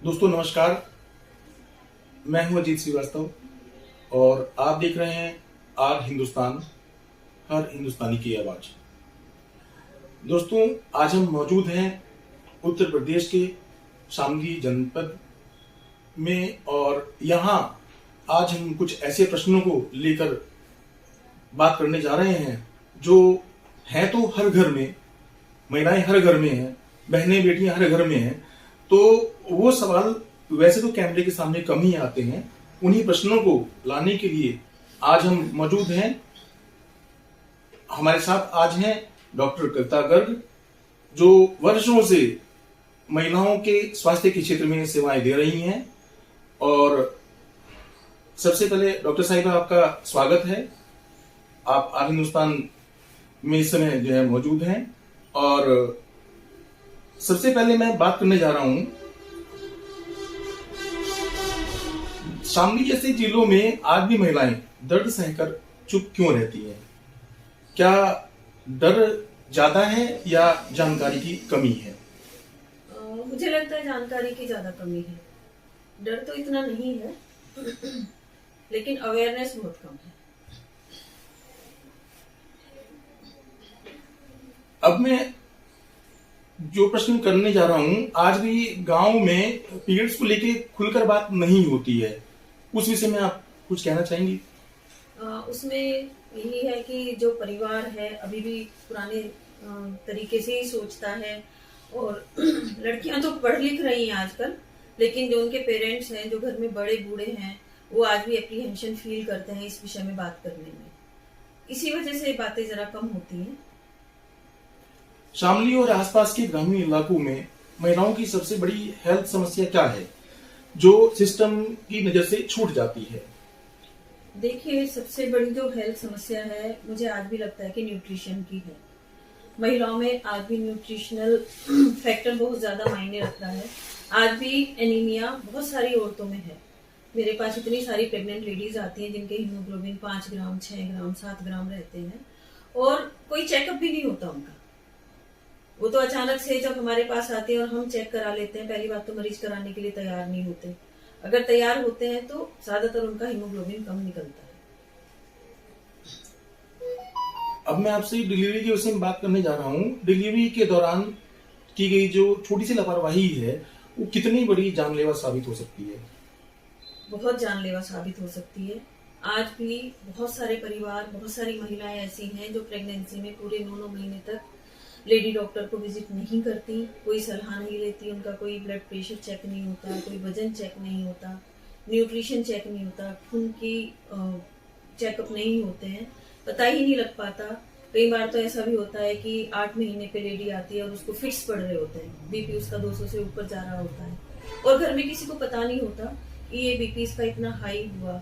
दोस्तों नमस्कार। मैं हूं अजीत श्रीवास्तव और आप देख रहे हैं आर हिंदुस्तान, हर हिंदुस्तानी की आवाज। दोस्तों आज हम मौजूद हैं उत्तर प्रदेश के शामली जनपद में और यहाँ आज हम कुछ ऐसे प्रश्नों को लेकर बात करने जा रहे हैं जो हैं तो हर घर में, महिलाएं हर घर में हैं, बहनें बेटियां हर घर में हैं। तो वो सवाल वैसे तो कैमरे के सामने कम ही आते हैं। उन्हीं प्रश्नों को लाने के लिए आज हम मौजूद हैं। हमारे साथ आज हैं डॉक्टर कविता गर्ग, जो वर्षों से महिलाओं के स्वास्थ्य के क्षेत्र में सेवाएं दे रही हैं। और सबसे पहले डॉक्टर साहिबा आपका स्वागत है। आप आर हिंदुस्तान में इस समय जो है मौजूद हैं। और सबसे पहले मैं बात करने जा रहा हूं, शामली जैसे जिलों में आज भी महिलाएं दर्द सहकर चुप क्यों रहती हैं? क्या डर ज्यादा है या जानकारी की कमी है? मुझे लगता है जानकारी की ज्यादा कमी है। डर तो इतना नहीं है लेकिन अवेयरनेस बहुत कम है। अब मैं जो प्रश्न करने जा रहा हूं, आज भी गांव में पीरियड्स को लेके खुलकर बात नहीं होती है। उस विषय में आप कुछ कहना चाहेंगी? उसमें यही है कि जो परिवार है अभी भी पुराने तरीके से ही सोचता है। और लड़कियां तो पढ़ लिख रही हैं आजकल, लेकिन जो उनके पेरेंट्स हैं, जो घर में बड़े बूढ़े हैं, वो आज भी एप्रीहेंशन फील करते हैं इस विषय में बात करने में। इसी वजह से बातें जरा कम होती हैं। शामली और आसपास के ग्रामीण इलाकों में महिलाओं की सबसे बड़ी हेल्थ समस्या क्या है जो सिस्टम की नजर से छूट जाती है? देखिए, सबसे बड़ी जो हेल्थ समस्या है, मुझे आज भी लगता है कि न्यूट्रिशन की है। महिलाओं में आज भी न्यूट्रिशनल फैक्टर बहुत ज्यादा मायने रखता है। आज भी एनीमिया बहुत सारी औरतों में है। मेरे पास इतनी सारी प्रेग्नेंट लेडीज आती हैं जिनके हीमोग्लोबिन 5 ग्राम, 6 ग्राम, 7 ग्राम रहते हैं और कोई चेकअप भी नहीं होता उनका। वो तो अचानक से जब हमारे पास आते हैं और हम चेक करा लेते हैं, पहली बात तो मरीज कराने के लिए तैयार नहीं होते। अगर तैयार होते हैं तो ज्यादातर उनका हीमोग्लोबिन कम निकलता है। अब मैं आपसे डिलीवरी के विषय में बात करने जा रहा हूँ। डिलीवरी के दौरान की गई जो छोटी सी लापरवाही है, वो कितनी बड़ी जानलेवा साबित हो सकती है? बहुत जानलेवा साबित हो सकती है। आज भी बहुत सारे परिवार, बहुत सारी महिलाएं ऐसी हैं जो प्रेगनेंसी में पूरे 9 महीने तक लेडी डॉक्टर को विजिट नहीं करती, कोई सलाह नहीं लेती, उनका कोई ब्लड प्रेशर चेक नहीं होता, कोई वजन चेक नहीं होता, न्यूट्रिशन चेक नहीं होता, खून की चेकअप नहीं होते हैं, पता ही नहीं लग पाता। कई बार तो ऐसा भी होता है कि 8 महीने पे लेडी आती है और उसको फिक्स पड़ रहे होते हैं, बीपी उसका 200 से ऊपर जा रहा होता है और घर में किसी को पता नहीं होता कि ये बीपी इसका इतना हाई हुआ।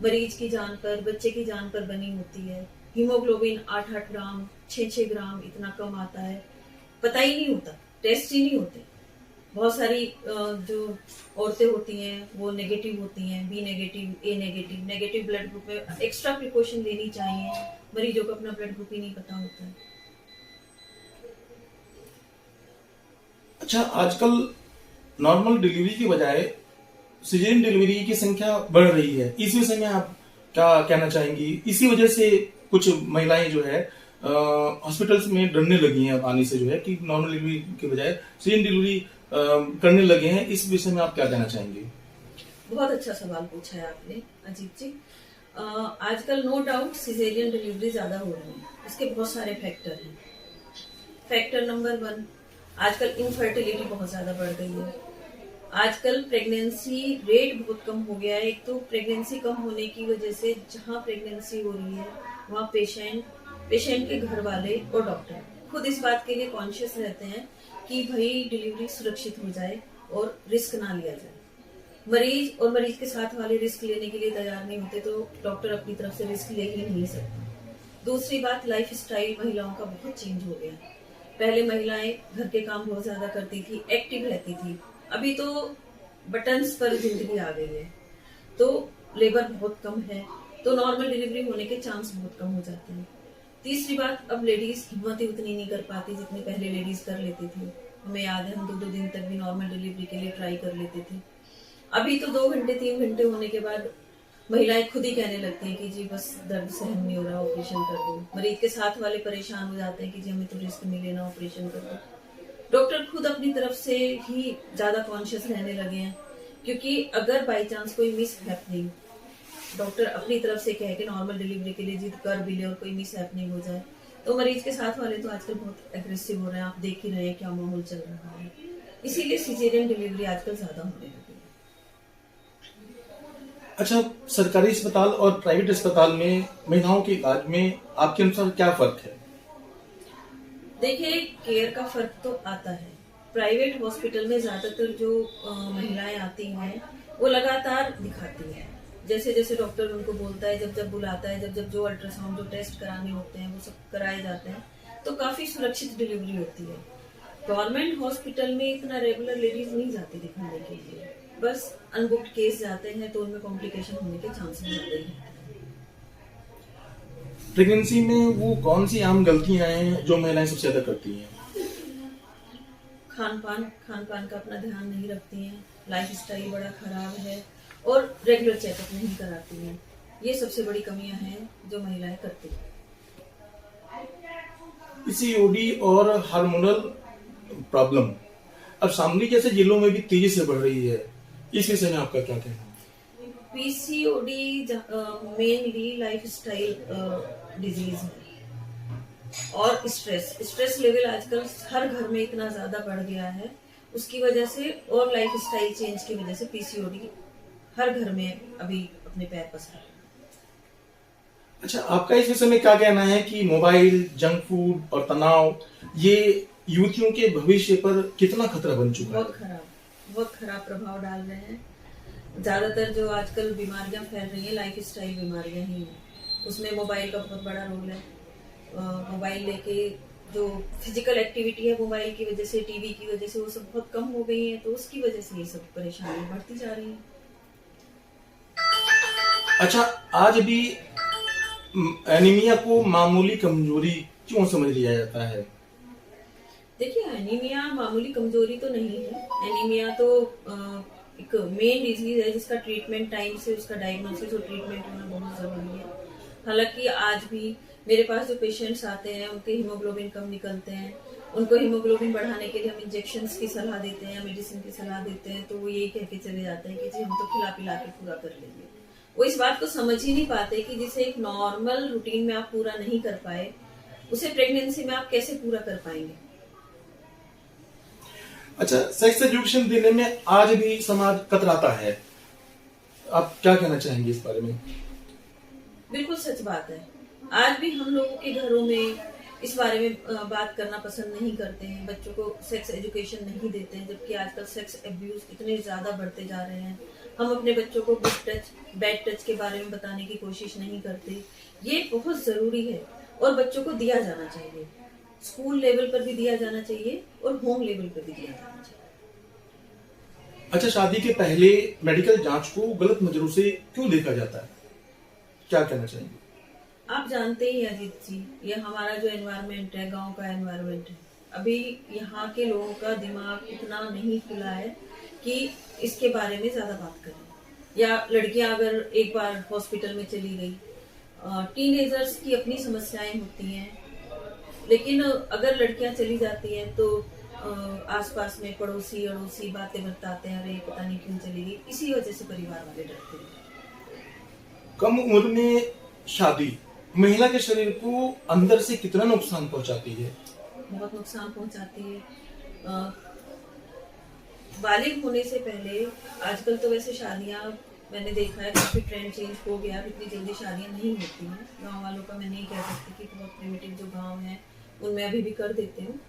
मरीज की जान पर, बच्चे की जान पर बनी होती है। हीमोग्लोबिन 8-8 ग्राम, 6-6 ग्राम इतना कम आता है, पता ही नहीं होता, टेस्ट ही नहीं होते। बहुत सारी जो औरतें होती हैं वो नेगेटिव होती हैं, बी नेगेटिव, ए नेगेटिव, नेगेटिव ब्लड ग्रुप में एक्स्ट्रा प्रिकॉशन लेनी चाहिए। मरीजों को अपना ब्लड ग्रुप ही नहीं पता होता है। अच्छा, आजकल नॉर्मल डिलीवरी के बजाय सिजेरियन डिलीवरी की संख्या बढ़ रही है। इस विषय में आप क्या कहना चाहेंगी? इसी वजह से कुछ महिलाएं जो है हॉस्पिटल्स में डरने लगी हैं अब आने से, जो है कि नॉर्मल डिलीवरी के बजाय सिजेरियन डिलीवरी करने लगे हैं। इस विषय में आप क्या कहना चाहेंगे? बहुत अच्छा सवाल पूछा है आपने अजीत जी। आजकल नो डाउट सिजेरियन डिलीवरी ज्यादा हो रही है। इसके बहुत सारे फैक्टर हैं। फैक्टर नंबर 1, आजकल इनफर्टिलिटी बहुत ज्यादा बढ़ गई है। आजकल प्रेगनेंसी रेट बहुत कम हो गया है। एक तो प्रेगनेंसी कम होने की वजह से जहाँ प्रेगनेंसी हो रही है वहाँ पेशेंट के घर वाले और डॉक्टर खुद इस बात के लिए कॉन्शियस रहते हैं कि भाई डिलीवरी सुरक्षित हो जाए और रिस्क ना लिया जाए। मरीज और मरीज के साथ वाले रिस्क लेने के लिए तैयार नहीं होते, तो डॉक्टर अपनी तरफ से रिस्क ले ही नहीं सकता। दूसरी बात, लाइफ स्टाइल महिलाओं का बहुत चेंज हो गया। पहले महिलाएं घर के काम बहुत ज्यादा करती थी, एक्टिव रहती थी। अभी तो बटन्स पर जिंदगी आ गई है, तो लेबर बहुत कम है, तो नॉर्मल डिलीवरी होने के चांस बहुत कम हो जाते हैं। तीसरी बात, अब लेडीज हिम्मत ही उतनी नहीं कर पाती जितनी पहले लेडीज कर लेती थी। हमें याद है हम 2-2 दिन तक भी नॉर्मल डिलीवरी के लिए ट्राई कर लेते थे। अभी तो 2 घंटे 3 घंटे होने के बाद महिलाएं खुद ही कहने लगती हैं कि जी बस दर्द सहन नहीं हो रहा, ऑपरेशन कर दो। मरीज के साथ वाले परेशान हो जाते हैं कि जी हमें तो रिस्क नहीं लेना, ऑपरेशन कर दो। डॉक्टर खुद अपनी तरफ से ही ज्यादा कॉन्शियस रहने लगे हैं, क्योंकि अगर बाई चांस कोई मिस हैपनिंग डॉक्टर अपनी तरफ से कहे कि नॉर्मल डिलीवरी के लिए जिद कर भी ले और कोई मिस हैपनिंग हो जाए, तो मरीज के साथ वाले तो आजकल बहुत एग्रेसिव हो रहे हैं। आप देख ही रहे हैं क्या माहौल चल रहा है, इसीलिए सिजेरियन डिलीवरी आजकल ज्यादा होने लगी है। अच्छा, सरकारी अस्पताल और प्राइवेट अस्पताल में महिलाओं के इलाज में आपके अनुसार क्या फर्क है? देखिए, केयर का फर्क तो आता है। प्राइवेट हॉस्पिटल में ज्यादातर जो महिलाएं आती हैं वो लगातार दिखाती हैं। जैसे जैसे डॉक्टर उनको बोलता है, जब जब बुलाता है, जब जब जो अल्ट्रासाउंड जो टेस्ट कराने होते हैं वो सब कराए जाते हैं, तो काफी सुरक्षित डिलीवरी होती है। गवर्नमेंट हॉस्पिटल में इतना रेगुलर लेडीज नहीं जाती दिखाने के लिए, बस अनबुक्ड केस जाते हैं तो उनमें कॉम्प्लिकेशन होने के चांसेस ज्यादा ही हैं। प्रेगनेंसी में वो कौन सी आम गलतियां हैं जो महिलाएं सबसे ज्यादा करती हैं? खान पान का अपना ध्यान नहीं रखती हैं, लाइफस्टाइल बड़ा खराब है और रेगुलर चेकअप नहीं कराती हैं। ये सबसे बड़ी कमियां हैं जो महिलाएं करती हैं। पीसीओडी और हार्मोनल प्रॉब्लम अब शामली जैसे जिलों में भी तेजी से बढ़ रही है, इस विषय में आपका क्या कहना है? पीसीओडी मेनली लाइफस्टाइल डिजीज है और स्ट्रेस लेवल आजकल हर घर में इतना ज्यादा बढ़ गया है, उसकी वजह से और लाइफस्टाइल चेंज की वजह से पीसीओडी हर घर में अभी अपने पैर पसार है। अच्छा, आपका इस विषय में क्या कहना है कि मोबाइल, जंक फूड और तनाव ये युवतियों के भविष्य पर कितना खतरा बन चुका है? बहुत खराब प्रभाव डाल रहे हैं। ज्यादातर जो आजकल बीमारियां फैल रही हैं लाइफस्टाइल बीमारियां ही हैं, उसमें मोबाइल का बहुत बड़ा रोल है। मोबाइल लेके जो फिजिकल एक्टिविटी है मोबाइल की वजह से, टीवी की वजह से वो सब बहुत कम हो गई है, तो उसकी वजह से ये सब परेशानी बढ़ती जा रही है। अच्छा, आज भी एनीमिया को मामूली कमजोरी क्यों समझ लिया जाता है? देखिए, एनीमिया मामूली कमजोरी तो नहीं है। एनीमिया तो एक मेन डिजीज है जिसका ट्रीटमेंट टाइम से उसका डायग्नोसिस और ट्रीटमेंट होना बहुत जरूरी है। हालांकि आज भी मेरे पास जो पेशेंट्स आते हैं उनके हीमोग्लोबिन कम निकलते हैं, उनको हीमोग्लोबिन बढ़ाने के लिए हम इंजेक्शंस की सलाह देते हैं, मेडिसिन की सलाह देते हैं, तो वो यही कह के चले जाते हैं कि जी हम तो खिला पिला के पूरा कर लेंगे। वो इस बात को समझ ही नहीं पाते कि जिसे एक नॉर्मल रूटीन में आप पूरा नहीं कर पाए, उसे प्रेगनेंसी में आप कैसे पूरा कर पाएंगे। अच्छा, सेक्स एजुकेशन देने में आज भी समाज कतराता है, आप क्या कहना चाहेंगे इस बारे में? बिल्कुल सच बात है। आज भी हम लोगों के घरों में इस बारे में बात करना पसंद नहीं करते हैं, बच्चों को सेक्स एजुकेशन नहीं देते हैं, जबकि आजकल सेक्स अब्यूज इतने ज्यादा बढ़ते जा रहे हैं। हम अपने बच्चों को गुड टच, बैड टच के बारे में बताने की कोशिश नहीं करते। ये बहुत जरूरी है और बच्चों को दिया जाना चाहिए, स्कूल लेवल पर भी दिया जाना चाहिए और होम लेवल पर भी दिया जाना चाहिए। अच्छा, शादी के पहले मेडिकल जांच को गलत नजरों से क्यों देखा जाता है, क्या कहना चाहेंगे? आप जानते ही अजीत जी, ये हमारा जो एनवायरनमेंट है, गांव का एनवायरनमेंट है, अभी यहाँ के लोगों का दिमाग इतना नहीं खुला है कि इसके बारे में ज्यादा बात करें। या लड़कियां अगर एक बार हॉस्पिटल में चली गई, टीनेजर्स की अपनी समस्याएं होती हैं, लेकिन अगर लड़कियां चली जाती हैं तो आसपास में पड़ोसी अड़ोसी बातें बताते हैं, अरे पता नहीं क्यों चली गई। इसी वजह से परिवार वाले डरते हैं। कम उम्र में शादी महिला के शरीर को अंदर से कितना नुकसान पहुंचाती है? बहुत नुकसान पहुंचाती है। बालिग होने से पहले आजकल तो वैसे शादियां मैंने देखा है काफी ट्रेंड चेंज हो गया, इतनी जल्दी शादियां नहीं होती हैं। गांव वालों का मैं नहीं कह सकती कि बहुत प्रिमिटिव जो गांव है उनमें अभी भी कर देते हूँ।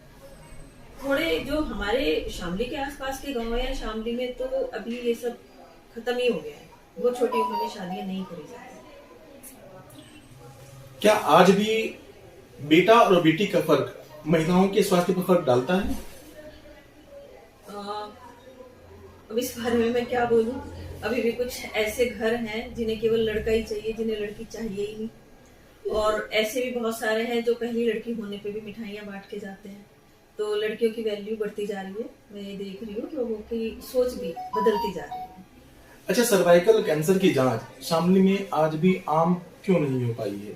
थोड़े जो हमारे शामली के आसपास के गांव है, शामली में तो अभी ये सब खत्म ही हो गया है, बहुत छोटी उम्र में शादियां नहीं करी जाती। क्या आज भी बेटा और बेटी का फर्क महिलाओं के स्वास्थ्य पर फर्क डालता है? अब इस बारे में मैं क्या बोलूं। अभी भी कुछ ऐसे घर हैं जिन्हें केवल लड़का ही चाहिए, जिन्हें लड़की चाहिए ही नहीं, और ऐसे भी बहुत सारे हैं जो पहली लड़की होने पे भी मिठाइयां बांट के जाते हैं। तो लड़कियों की वैल्यू बढ़ती जा रही है। मैं ये देख रही हूँ कि लोगों की सोच भी बदलती जा रही है। अच्छा, सर्वाइकल कैंसर की जांच शामली में आज भी आम क्यों नहीं हो पाई है?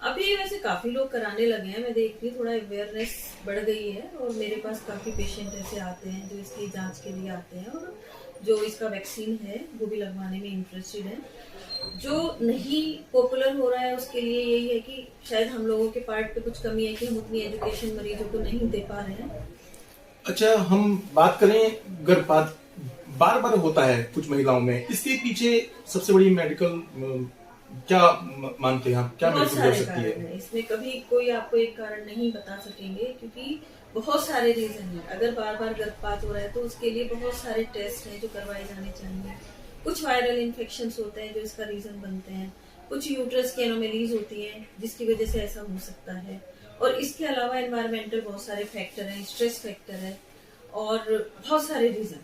अभी वैसे काफी लोग कराने लगे हैं, मैं देख रही हूँ थोड़ा अवेयरनेस बढ़ गई है और मेरे पास काफी पेशेंट ऐसे आते हैं जो इसकी जांच के लिए आते हैं और जो इसका वैक्सीन है वो भी लगवाने में इंटरेस्टेड है। जो नहीं पॉपुलर हो रहा है उसके लिए यही है कि शायद हम लोगों के पार्ट पे कुछ कमी है कि हम उतनी एजुकेशन मरीजों को नहीं दे पा रहे हैं। अच्छा, हम बात करें गर्भपात बार बार होता है कुछ महिलाओं में, इसके पीछे सबसे बड़ी मेडिकल क्या मानते हैं आप, क्या बहुत मेडिकल हो सारे सकती कारण है? है, इसमें कभी कोई आपको एक कारण नहीं बता सकेंगे क्योंकि बहुत सारे रीजन है। अगर बार बार गर्भपात हो रहा है तो उसके लिए बहुत सारे टेस्ट हैं जो करवाए जाने चाहिए। कुछ वायरल इन्फेक्शन होते हैं जो इसका रीजन बनते हैं, कुछ यूट्रस की एनोमेलीज होती हैं जिसकी वजह से ऐसा हो सकता है, और इसके अलावा एनवायरमेंटल बहुत सारे फैक्टर हैं, स्ट्रेस फैक्टर है और बहुत सारे रीजन।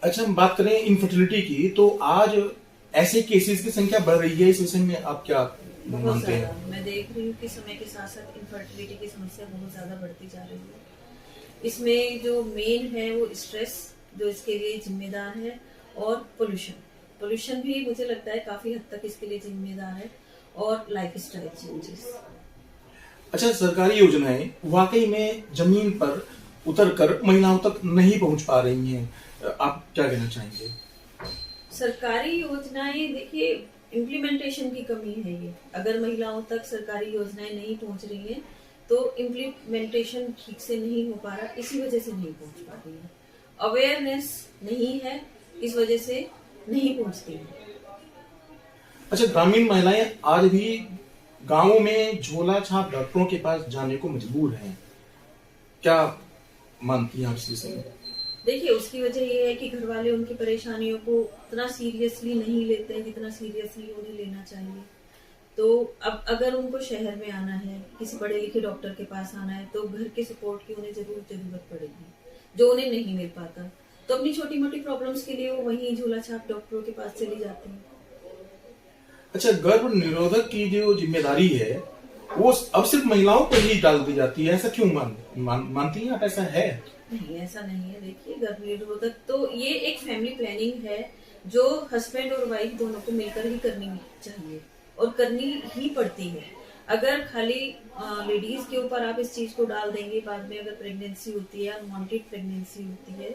अच्छा, हम बात करें इनफर्टिलिटी की, तो आज ऐसे केसेस की संख्या बढ़ रही है, इस विषय में आप क्या बहुत मानते ज्यादा हैं? मैं देख रही हूँ कि समय के साथ साथ इनफर्टिलिटी की समस्या बहुत ज्यादा बढ़ती जा रही है। इसमें जो मेन है वो स्ट्रेस जो इसके लिए जिम्मेदार है, और पोल्यूशन भी मुझे लगता है काफी हद तक इसके लिए जिम्मेदार है, और लाइफस्टाइल चेंजेस। अच्छा, सरकारी योजनाएं वाकई में जमीन पर उतरकर महिलाओं तक नहीं पहुंच पा रही हैं, आप क्या कहना चाहेंगे? सरकारी योजनाएं देखिए, इम्प्लीमेंटेशन की कमी है ये। अगर महिलाओं तक सरकारी योजनाएं नहीं पहुंच रही हैं तो इम्प्लीमेंटेशन ठीक से नहीं हो पा रहा, इसी वजह से नहीं पहुंच पा रही है। अवेयरनेस नहीं है, इस वजह से नहीं पहुंचती है। अच्छा, ग्रामीण महिलाएं आज भी गांवों में झोला छाप डॉक्टरों के पास जाने को मजबूर हैं, क्या मानती हैं आप इस विषय में? देखिए, उसकी वजह ये है कि घर वाले उनकी परेशानियों को उतना सीरियसली नहीं लेते हैं जितना सीरियसली उन्हें लेना चाहिए। तो अब अगर उनको शहर में आना है, किसी पढ़े लिखे डॉक्टर के पास आना है, तो घर के सपोर्ट की उन्हें जरूरत पड़ेगी जो उन्हें नहीं मिल पाता। तो अपनी छोटी मोटी प्रॉब्लम्स के लिए वो वहीं झोला छाप डॉक्टरों के पास चली जाती हैं। अच्छा, गर्भ निरोधक की जो जिम्मेदारी है वो अब सिर्फ महिलाओं पर ही डाल दी जाती है, ऐसा क्यों मानती हैं आप? ऐसा है? नहीं, ऐसा नहीं है। देखिए, गर्भ निरोधक तो ये एक फैमिली प्लानिंग है जो हस्बैंड और वाइफ दोनों को मिलकर ही करनी चाहिए और करनी ही पड़ती है। अगर खाली लेडीज के ऊपर आप इस चीज को डाल देंगे, बाद में अगर प्रेगनेंसी होती है, अनवांटेड प्रेगनेंसी होती है,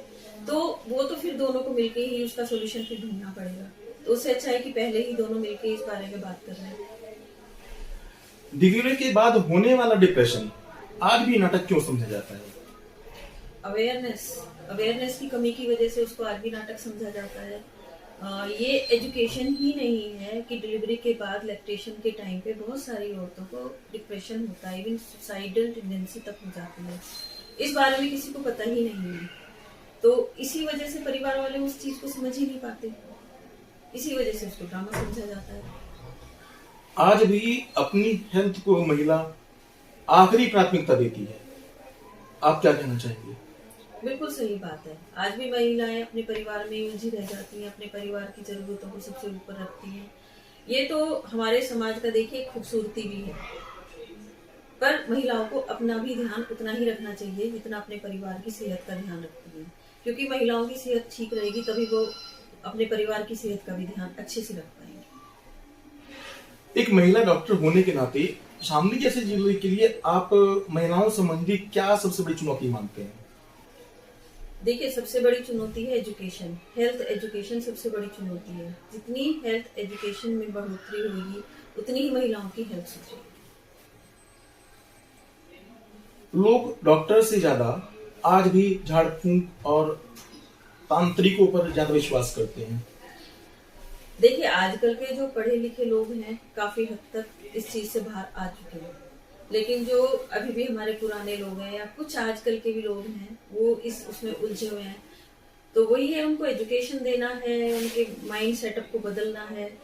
तो वो तो फिर दोनों को मिलके ही उसका सोल्यूशन फिर ढूंढना पड़ेगा। तो उससे अच्छा है कि पहले ही दोनों मिलके इस बारे में बात कर रहे हैं। डिलीवरी के बाद होने वाला डिप्रेशन आज भी नाटक क्यों समझा जाता है? अवेयरनेस की कमी की वजह से उसको आज भी नाटक समझा जाता है। ये एजुकेशन ही नहीं है कि डिलीवरी के बाद लैक्टेशन के टाइम पे बहुत सारी औरतों को डिप्रेशन होता है, इवन सुसाइडल टेंडेंसी तक हो जाती है। इस बारे में किसी को पता ही नहीं है, तो इसी वजह से परिवार वाले उस चीज को समझ ही नहीं पाते, इसी वजह से उसको ड्रामा समझा जाता है। आज भी अपनी हेल्थ को महिला आखिरी प्राथमिकता देती है, आप क्या कहना चाहेंगे? बिल्कुल सही बात है। आज भी महिलाएं अपने परिवार में उलझी रह जाती हैं, अपने परिवार की जरूरतों को सबसे ऊपर रखती हैं। ये तो हमारे समाज का देखिए खूबसूरती भी है, पर महिलाओं को अपना भी ध्यान उतना ही रखना चाहिए जितना अपने परिवार की सेहत का ध्यान रखती है, क्योंकि महिलाओं की सेहत ठीक रहेगी तभी वो अपने परिवार की सेहत का भी ध्यान अच्छे से रख पाएंगे। एक महिला डॉक्टर होने के नाते शामली जैसे जिले के लिए आप महिलाओं संबंधी क्या सबसे बड़ी चुनौती मानते हैं? देखिए, सबसे बड़ी चुनौती है एजुकेशन। हेल्थ एजुकेशन सबसे बड़ी चुनौती है। जितनी हेल्थ एजुकेशन में बढ़ोतरी होगी उतनी ही महिलाओं की हेल्थ सुधरेगी। लोग डॉक्टर से ज्यादा आज भी झाड़ फूंक और तांत्रिकों पर ज्यादा विश्वास करते हैं। देखिए, आजकल के जो पढ़े लिखे लोग हैं काफी हद तक इस चीज से बाहर आ चुके हैं, लेकिन जो अभी भी हमारे पुराने लोग हैं या कुछ आजकल के भी लोग हैं वो उसमें उलझे हुए हैं। तो वही है, उनको एजुकेशन देना है, उनके माइंड सेटअप को बदलना है।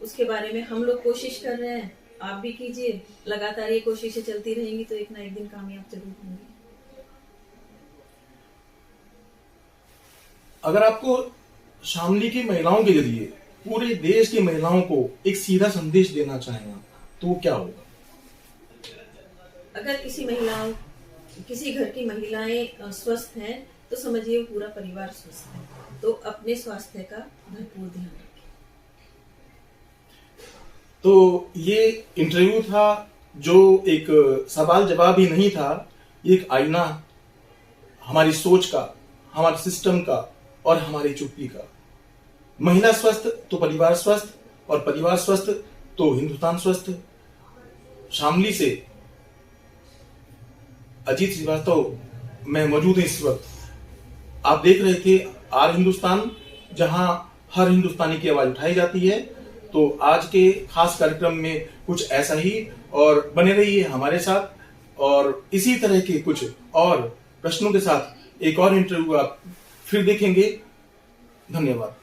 उसके बारे में हम लोग कोशिश कर रहे हैं, आप भी कीजिए। लगातार ये कोशिशें चलती रहेंगी तो एक ना एक दिन कामयाब जरूर होंगे। अगर आपको शामली की महिलाओं के जरिए पूरे देश की महिलाओं को एक सीधा संदेश देना चाहें तो क्या होगा? अगर किसी घर की महिलाएं स्वस्थ हैं तो समझिए पूरा परिवार स्वस्थ है। तो अपने स्वास्थ्य का भरपूर ध्यान रखें। तो ये इंटरव्यू था, जो एक सवाल जवाब ही नहीं था, ये एक आईना हमारी सोच का, हमारे सिस्टम का और हमारी चुप्पी का। महिला स्वस्थ तो परिवार स्वस्थ, और परिवार स्वस्थ तो हिंदुस्तान स्वस्थ। शामली से अजीत श्रीवास्तव मैं मौजूद हूं इस वक्त। आप देख रहे थे आर हिंदुस्तान, जहां हर हिंदुस्तानी की आवाज उठाई जाती है। तो आज के खास कार्यक्रम में कुछ ऐसा ही, और बने रहिए हमारे साथ, और इसी तरह के कुछ और प्रश्नों के साथ एक और इंटरव्यू आप फिर देखेंगे। धन्यवाद।